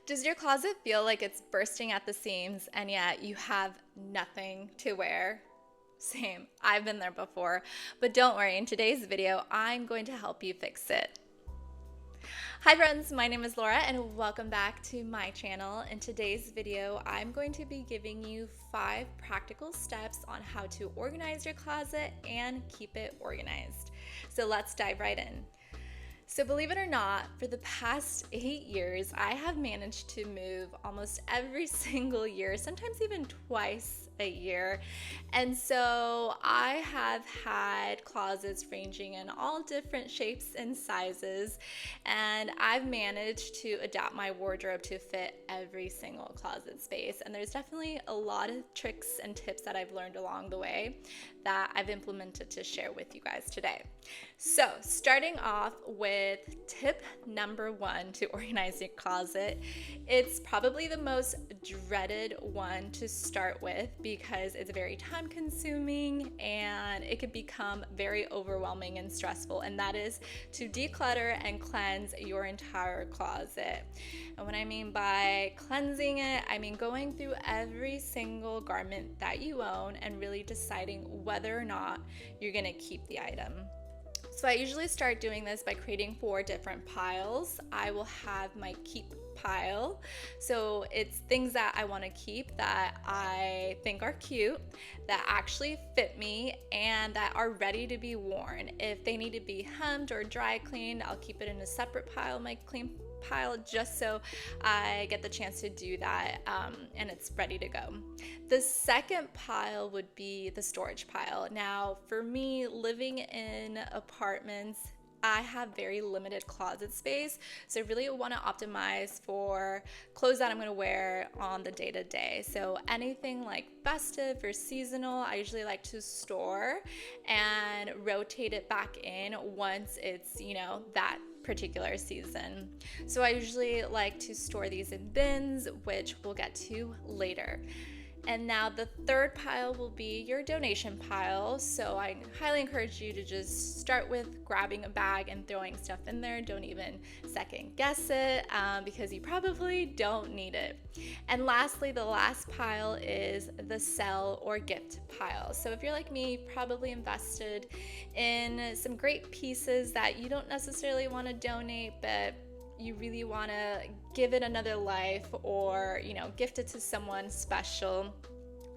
Does your closet feel like it's bursting at the seams and yet you have nothing to wear? Same. I've been there before. But don't worry, in today's video, I'm going to help you fix it. Hi friends, my name is Laura and welcome back to my channel. In today's video, I'm going to be giving you 5 practical steps on how to organize your closet and keep it organized. So let's dive right in. So believe it or not, for the past 8 years, I have managed to move almost every single year, sometimes even twice a year. And so I have had closets ranging in all different shapes and sizes, and I've managed to adapt my wardrobe to fit every single closet space. And there's definitely a lot of tricks and tips that I've learned along the way that I've implemented to share with you guys today. So starting off with tip number 1 to organize your closet, it's probably the most dreaded one to start with because it's very time consuming and it can become very overwhelming and stressful, and that is to declutter and cleanse your entire closet. And what I mean by cleansing it, I mean going through every single garment that you own and really deciding whether or not you're going to keep the item. So I usually start doing this by creating 4 different piles. I will have my keep pile. So it's things that I want to keep that I think are cute, that actually fit me, and that are ready to be worn. If they need to be hemmed or dry cleaned, I'll keep it in a separate pile, my clean pile, just so I get the chance to do that and it's ready to go. The second pile would be the storage pile. Now, for me, living in apartments, I have very limited closet space, so I really want to optimize for clothes that I'm going to wear on the day-to-day. So anything like festive or seasonal, I usually like to store and rotate it back in once it's, that particular season. So I usually like to store these in bins, which we'll get to later. And now the third pile will be your donation pile. So I highly encourage you to just start with grabbing a bag and throwing stuff in there. Don't even second guess it because you probably don't need it. And lastly, the last pile is the sell or gift pile. So if you're like me, you've probably invested in some great pieces that you don't necessarily want to donate, but you really want to give it another life or, gift it to someone special.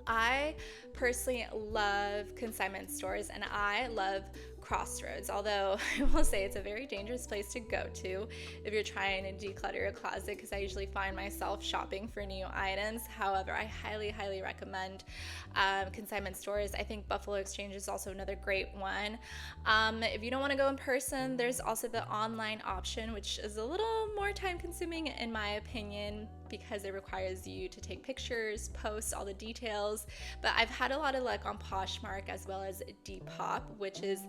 I personally love consignment stores and I love Crossroads, although I will say it's a very dangerous place to go to if you're trying to declutter your closet, because I usually find myself shopping for new items. However, I highly recommend consignment stores. I think Buffalo Exchange is also another great one. If you don't want to go in person, there's also the online option, which is a little more time consuming in my opinion because it requires you to take pictures, post all the details. But I've had a lot of luck on Poshmark as well as Depop, which is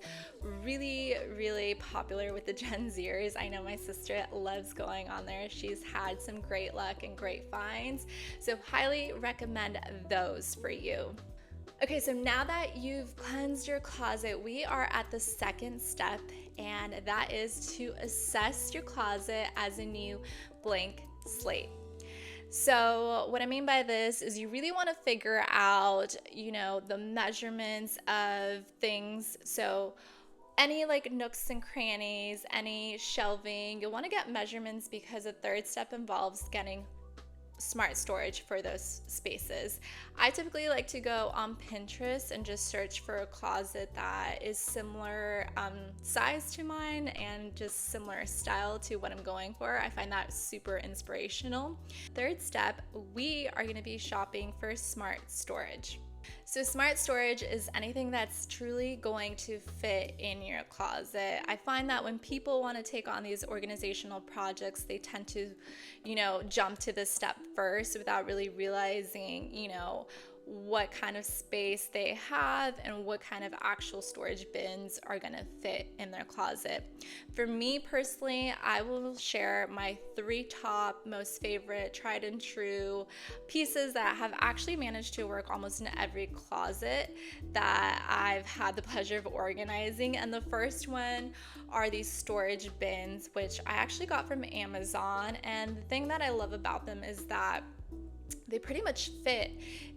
really popular with the Gen Zers. I know my sister loves going on there. She's had some great luck and great finds. So highly recommend those for you. Okay, so now that you've cleansed your closet, we are at the second step, and that is to assess your closet as a new blank slate. So what I mean by this is you really want to figure out, the measurements of things. So any nooks and crannies, any shelving, you'll want to get measurements because the third step involves getting smart storage for those spaces. I typically like to go on Pinterest and just search for a closet that is similar size to mine and just similar style to what I'm going for. I find that super inspirational. Third step, we are going to be shopping for smart storage. So smart storage is anything that's truly going to fit in your closet. I find that when people want to take on these organizational projects, they tend to, jump to this step first without really realizing, what kind of space they have and what kind of actual storage bins are going to fit in their closet. For me personally, I will share my 3 top most favorite tried and true pieces that have actually managed to work almost in every closet that I've had the pleasure of organizing. And the first one are these storage bins, which I actually got from Amazon. And the thing that I love about them is that they pretty much fit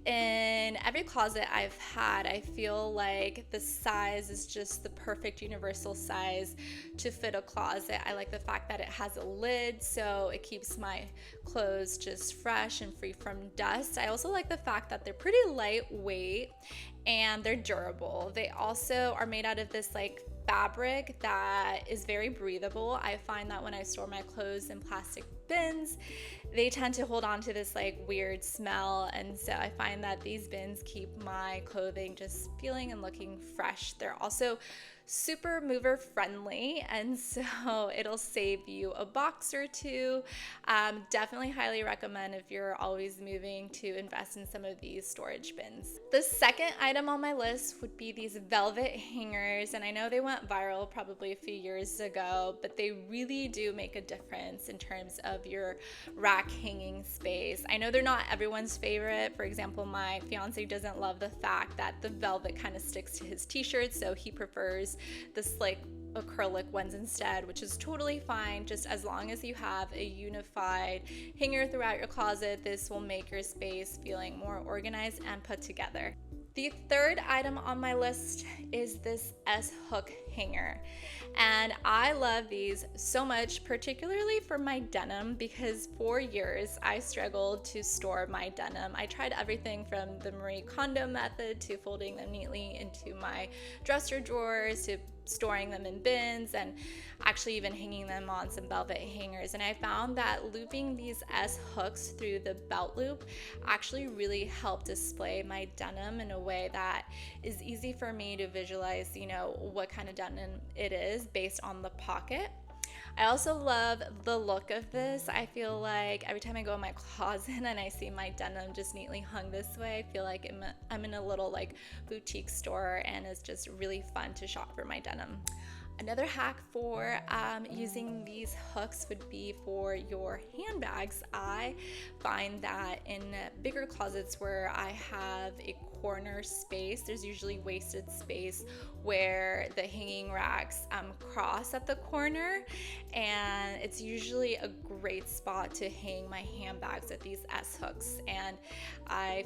in every closet I've had. I feel like the size is just the perfect universal size to fit a closet. I like the fact that it has a lid, so it keeps my clothes just fresh and free from dust. I also like the fact that they're pretty lightweight and they're durable. They also are made out of this like fabric that is very breathable. I find that when I store my clothes in plastic bins, they tend to hold on to this like weird smell, and so I find that these bins keep my clothing just feeling and looking fresh. They're also super mover friendly, and so it'll save you a box or two. Definitely highly recommend if you're always moving to invest in some of these storage bins. The second item on my list would be these velvet hangers, and I know they went viral probably a few years ago, but they really do make a difference in terms of your rack hanging space. I know they're not everyone's favorite. For example, my fiance doesn't love the fact that the velvet kind of sticks to his t-shirts, so he prefers the slick acrylic ones instead, which is totally fine. Just as long as you have a unified hanger throughout your closet, this will make your space feeling more organized and put together. The third item on my list is this S-hook hanger, and I love these so much, particularly for my denim, because for years I struggled to store my denim. I tried everything from the Marie Kondo method to folding them neatly into my dresser drawers to storing them in bins and actually even hanging them on some velvet hangers. And I found that looping these S hooks through the belt loop actually really helped display my denim in a way that is easy for me to visualize, what kind of denim it is based on the pocket. I also love the look of this. I feel like every time I go in my closet and I see my denim just neatly hung this way, I feel like I'm in a little like boutique store, and it's just really fun to shop for my denim. Another hack for using these hooks would be for your handbags. I find that in bigger closets where I have a corner space, there's usually wasted space where the hanging racks cross at the corner, and it's usually a great spot to hang my handbags with these S hooks. And I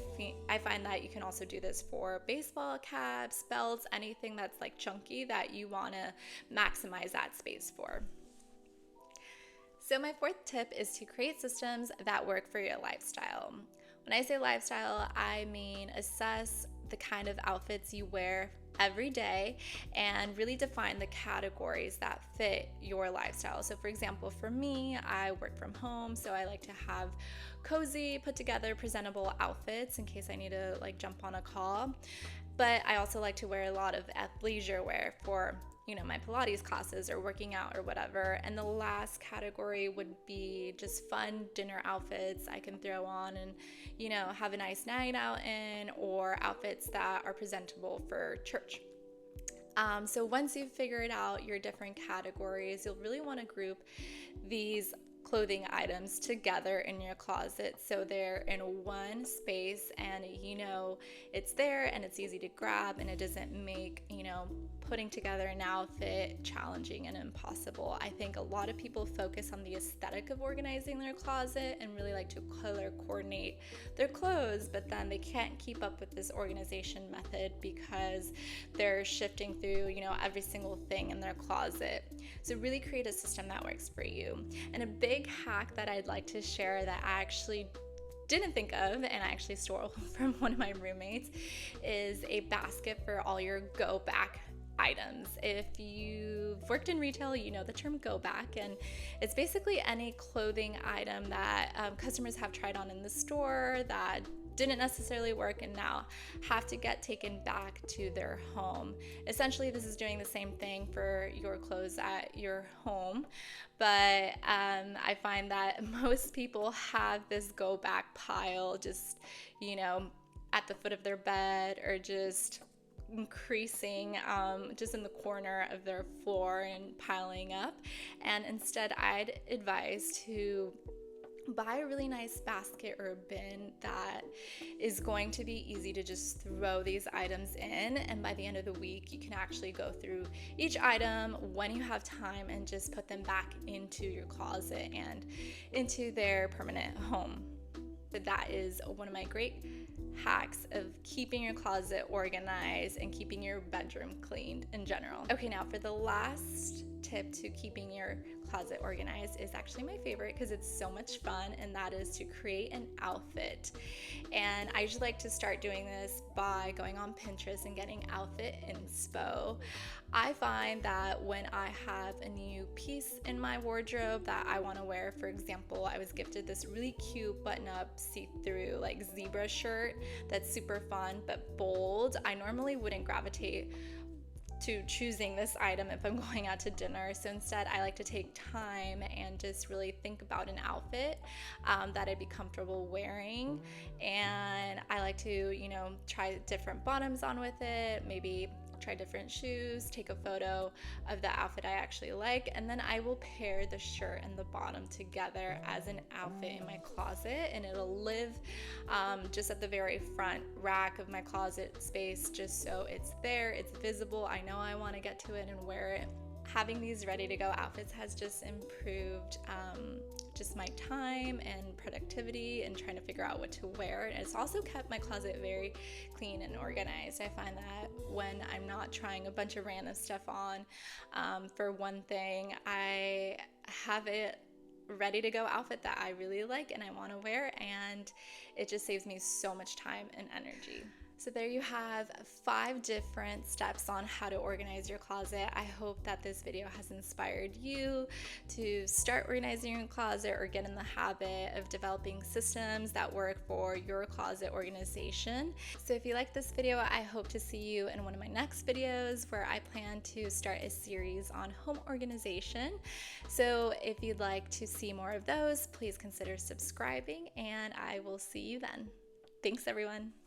find that you can also do this for baseball caps, belts, anything that's like chunky that you want to maximize that space for. So my fourth tip is to create systems that work for your lifestyle. When I say lifestyle, I mean assess the kind of outfits you wear every day and really define the categories that fit your lifestyle. So for example, for me, I work from home, so I like to have cozy, put together, presentable outfits in case I need to like jump on a call. But I also like to wear a lot of athleisure wear for my Pilates classes or working out or whatever. And the last category would be just fun dinner outfits I can throw on and, have a nice night out in, or outfits that are presentable for church. So once you've figured out your different categories, you'll really want to group these clothing items together in your closet so they're in one space and it's there and it's easy to grab, and it doesn't make putting together an outfit challenging and impossible. I think a lot of people focus on the aesthetic of organizing their closet and really like to color coordinate their clothes, but then they can't keep up with this organization method because they're shifting through every single thing in their closet. So really create a system that works for you. And a big hack that I'd like to share that I actually didn't think of, and I actually stole from one of my roommates, is a basket for all your go back items. If you've worked in retail, you know the term go back, and it's basically any clothing item that customers have tried on in the store that didn't necessarily work and now have to get taken back to their home. Essentially, this is doing the same thing for your clothes at your home, but I find that most people have this go back pile just, at the foot of their bed or just increasing just in the corner of their floor and piling up. And instead, I'd advise to buy a really nice basket or a bin that is going to be easy to just throw these items in, and by the end of the week you can actually go through each item when you have time and just put them back into your closet and into their permanent home. But that is one of my great hacks of keeping your closet organized and keeping your bedroom cleaned in general. Okay, now for the last tip to keeping your closet organized is actually my favorite because it's so much fun, and that is to create an outfit. And I usually like to start doing this by going on Pinterest and getting outfit inspo. I find that when I have a new piece in my wardrobe that I want to wear, for example, I was gifted this really cute button-up see-through like zebra shirt that's super fun but bold. I normally wouldn't gravitate to choosing this item if I'm going out to dinner. So instead, I like to take time and just really think about an outfit that I'd be comfortable wearing. And I like to, try different bottoms on with it, maybe try different shoes, take a photo of the outfit I actually like, and then I will pair the shirt and the bottom together as an outfit in my closet, and it'll live just at the very front rack of my closet space, just so it's there, it's visible. I know I want to get to it and wear it. Having these ready to go outfits has just improved just my time and productivity and trying to figure out what to wear. And it's also kept my closet very clean and organized. I find that when I'm not trying a bunch of random stuff on, for one thing, I have it ready to go outfit that I really like and I want to wear, and it just saves me so much time and energy. So there you have 5 different steps on how to organize your closet. I hope that this video has inspired you to start organizing your closet or get in the habit of developing systems that work for your closet organization. So if you like this video, I hope to see you in one of my next videos where I plan to start a series on home organization. So if you'd like to see more of those, please consider subscribing, and I will see you then. Thanks, everyone.